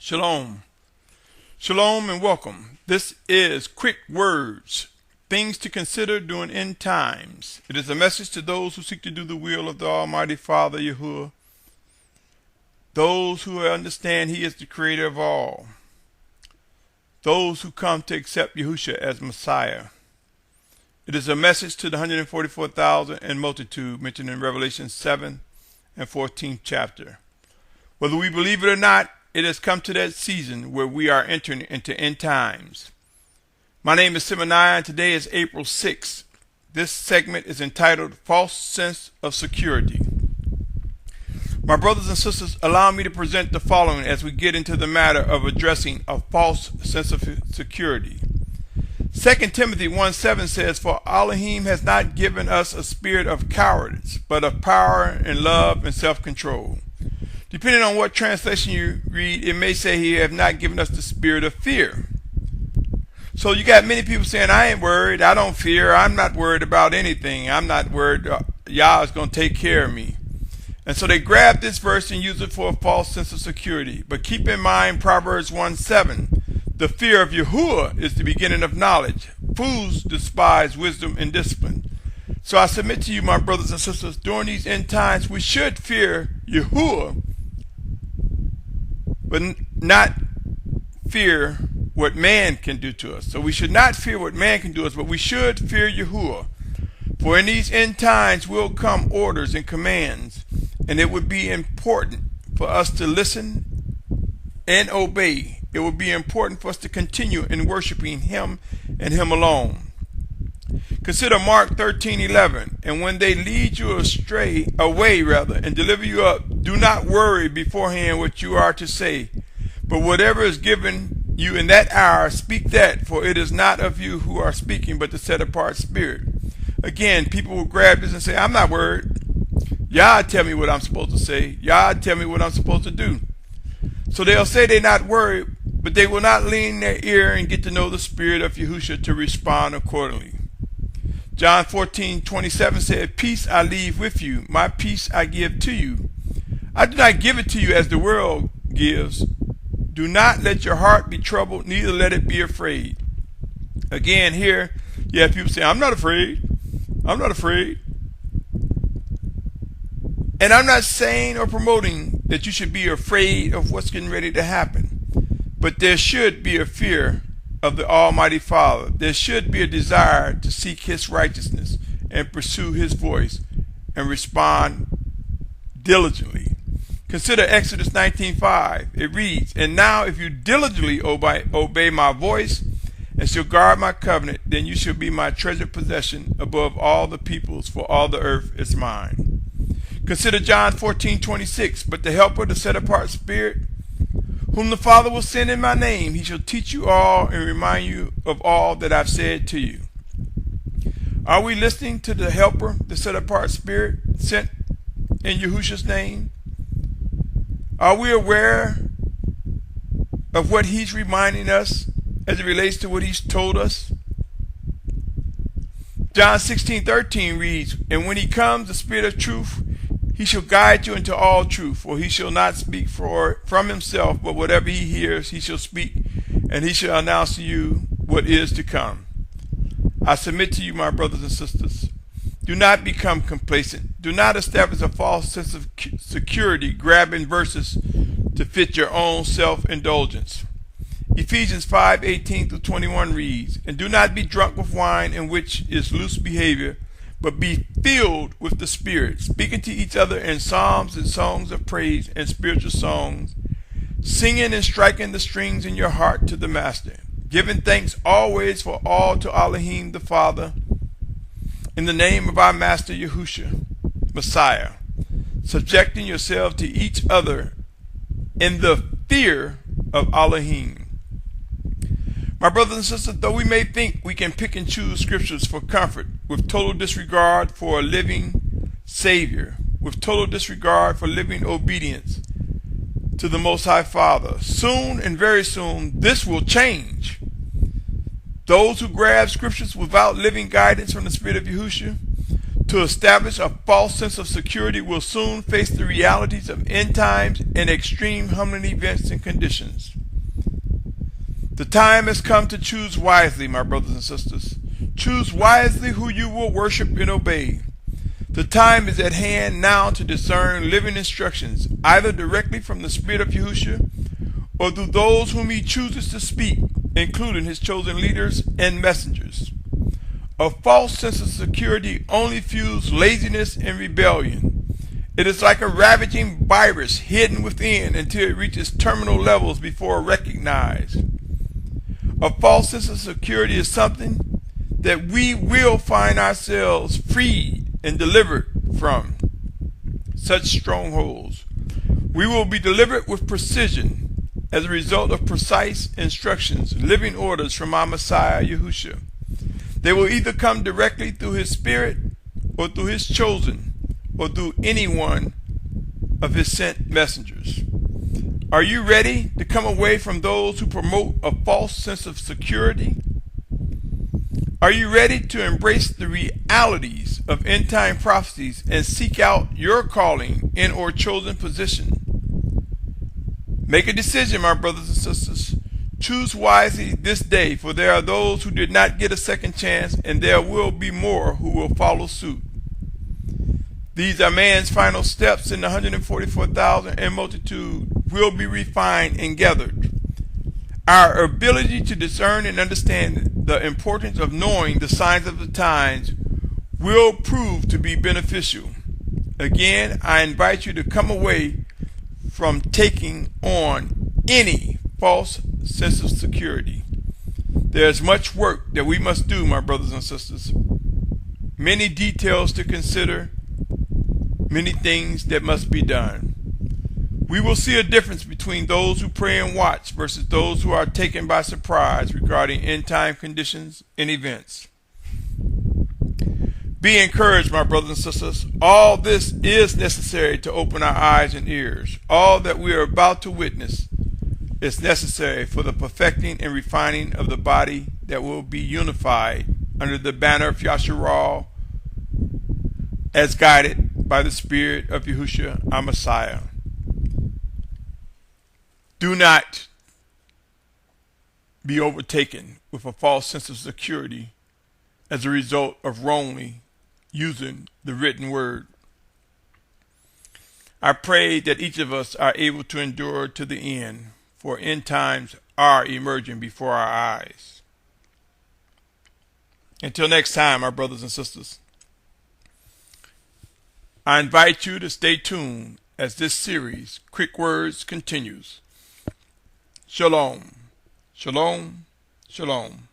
Shalom. Shalom and welcome. This is Quick Words, Things to Consider During End Times. It is a message to those who seek to do the will of the Almighty Father, Yahuah, those who understand He is the Creator of all, those who come to accept Yahusha as Messiah. It is a message to the 144,000 and multitude mentioned in Revelation 7 and 14th chapter. Whether we believe it or not, it has come to that season where we are entering into end times. My name is Symmanayah and today is April 6th. This segment is entitled False Sense of Security. My brothers and sisters, allow me to present the following as we get into the matter of addressing a false sense of security. 2 Timothy 1:7 says, "For Elohim has not given us a spirit of cowardice, but of power and love and self-control." Depending on what translation you read, it may say He have not given us the spirit of fear. So you got many people saying, I ain't worried, I don't fear, I'm not worried about anything, I'm not worried, Yah is going to take care of me. And so they grab this verse and use it for a false sense of security. But keep in mind Proverbs 1:7, the fear of Yahuah is the beginning of knowledge. Fools despise wisdom and discipline. So I submit to you, my brothers and sisters, during these end times, we should fear Yahuah, but not fear what man can do to us. So we should not fear what man can do to us, but we should fear Yahuah. For in these end times will come orders and commands, and it would be important for us to listen and obey. It would be important for us to continue in worshiping Him and Him alone. Consider Mark 13:11, and when they lead you away, and deliver you up, do not worry beforehand what you are to say, but whatever is given you in that hour, speak that, for it is not of you who are speaking, but the set apart Spirit. Again, people will grab this and say, I'm not worried. Yah tell me what I'm supposed to say. Yah tell me what I'm supposed to do. So they'll say they're not worried, but they will not lean their ear and get to know the Spirit of Yahusha to respond accordingly. John 14:27 said, "Peace I leave with you, my peace I give to you. I do not give it to you as the world gives. Do not let your heart be troubled, neither let it be afraid." Again, here you have people say, I'm not afraid. I'm not afraid. And I'm not saying or promoting that you should be afraid of what's getting ready to happen. But there should be a fear of the Almighty Father. There should be a desire to seek His righteousness and pursue His voice and respond diligently. Consider Exodus 19:5. It reads, "And now if you diligently obey my voice and shall guard my covenant, then you shall be my treasured possession above all the peoples, for all the earth is mine." Consider John 14:26. "But the Helper, the set apart Spirit, whom the Father will send in my name, He shall teach you all and remind you of all that I've said to you." Are we listening to the Helper, the set apart Spirit sent in Yahusha's name? Are we aware of what He's reminding us as it relates to what He's told us? John 16:13 reads, "And when He comes, the Spirit of truth, He shall guide you into all truth, for He shall not speak from Himself, but whatever He hears, He shall speak, and He shall announce to you what is to come." I submit to you, my brothers and sisters, do not become complacent. Do not establish a false sense of security, grabbing verses to fit your own self-indulgence. Ephesians 5:18-21 reads, "And do not be drunk with wine, in which is loose behavior, but be filled with the Spirit, speaking to each other in psalms and songs of praise and spiritual songs, singing and striking the strings in your heart to the Master, giving thanks always for all to Elohim the Father, in the name of our Master Yahusha, Messiah, subjecting yourselves to each other in the fear of Elohim." My brothers and sisters, though we may think we can pick and choose scriptures for comfort, with total disregard for a living Savior, with total disregard for living obedience to the Most High Father, soon and very soon this will change. Those who grab scriptures without living guidance from the Spirit of Yahusha to establish a false sense of security will soon face the realities of end times and extreme humbling events and conditions. The time has come to choose wisely, my brothers and sisters. Choose wisely who you will worship and obey. The time is at hand now to discern living instructions, either directly from the Spirit of Yahusha or through those whom he chooses to speak, including his chosen leaders and messengers. A false sense of security only fuels laziness and rebellion. It is like a ravaging virus hidden within until it reaches terminal levels before recognized. A false sense of security is something that we will find ourselves freed and delivered from such strongholds. We will be delivered with precision as a result of precise instructions, living orders from our Messiah, Yahusha. They will either come directly through his Spirit or through his chosen or through any one of his sent messengers. Are you ready to come away from those who promote a false sense of security? Are you ready to embrace the realities of end-time prophecies and seek out your calling in or chosen position? Make a decision, my brothers and sisters. Choose wisely this day, for there are those who did not get a second chance, and there will be more who will follow suit. These are man's final steps, and the 144,000 and multitude will be refined and gathered. Our ability to discern and understand the importance of knowing the signs of the times will prove to be beneficial. Again, I invite you to come away from taking on any false sense of security. There's much work that we must do, my brothers and sisters. Many details to consider, many things that must be done. We will see a difference between those who pray and watch versus those who are taken by surprise regarding end-time conditions and events. Be encouraged, my brothers and sisters. All this is necessary to open our eyes and ears. All that we are about to witness is necessary for the perfecting and refining of the body that will be unified under the banner of Yahusha, as guided by the Spirit of Yahusha, our Messiah. Do not be overtaken with a false sense of security as a result of wrongly using the written word. I pray that each of us are able to endure to the end, for end times are emerging before our eyes. Until next time, my brothers and sisters, I invite you to stay tuned as this series, Quick Words, continues. Shalom, shalom, shalom.